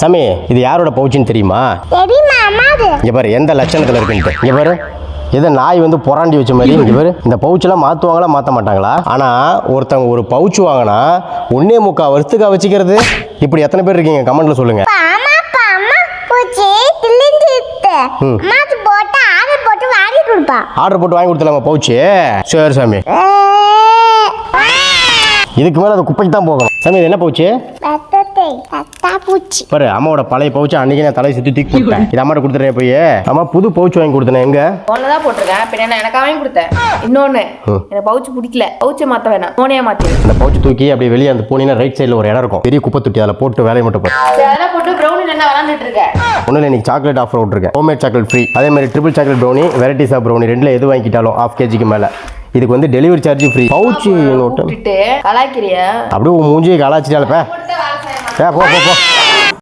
சாமி இது யாரோட பவுச்சுன்னு தெரியுமா? இங்க பாரு எந்த லட்சணத்துல இருக்குன்ட்டு. இங்க பாரு இதை நாய் வந்து புறாண்டி வச்ச மாதிரி. இங்க பாரு இந்த பவுச்செல்லாம் மாற்றுவாங்களா மாற்ற மாட்டாங்களா? ஆனால் ஒருத்தவங்க ஒரு பவுச்சு வாங்கினா 1.25 வருஷத்துக்கு வச்சுக்கிறது. இப்படி எத்தனை பேர் இருக்கீங்க கமெண்ட்ல சொல்லுங்க. ஆர்டர் போட்டு வாங்கி கொடுத்தலாமா பவுச்சு? சரி சாமி, இதுக்கு மேலே அது குப்பைக்கு தான் போகணும். சாமி இது என்ன பவுச்சு? பாரு அம்மாவோட பழைய பவுச்சு அன்னைக்கு நான் தலையை சுற்றி தூக்கி போட்டேன். இது அம்மாட்ட கொடுத்துறேன். போய் அம்மா புது பவுச்சு வாங்கி கொடுத்தேன். எங்க ஒன்னதான் போட்டிருக்கேன். பின்ன என்ன எனக்கா வாங்கி கொடுத்தேன். இன்னொன்னு எனக்கு பவுச்சு பிடிக்கல. பவுச்சை மாத்த வேணாம், போனியா மாத்தி. அந்த பவுச்சு தூக்கி அப்படி வெளியே அந்த போனீங்கன்னா ரைட் சைடில் ஒரு இடம் இருக்கும், பெரிய குப்பை தொட்டி. அதில் போட்டு வேலையை மட்டும் பாரு. அதெல்லாம் போட்டு ப்ரௌனி என்ன விளாண்டுட்டு இருக்கேன். ஒன்றும் இல்லை, இன்னைக்கு சாக்லேட் ஆஃபர் விட்டுருக்கேன். Homemade chocolate free. அதே மாதிரி triple chocolate brownie, varieties of brownie ரெண்டுல எது வாங்கிட்டாலும் 1/2 kgக்கு மேலே இதுக்கு வந்து டெலிவரி சார்ஜ் ஃப்ரீ. பவுச்சு கலாய்க்கிறியா? அப்படியே மூஞ்சி கலாச்சிட்டாலப்ப. போ போ போ.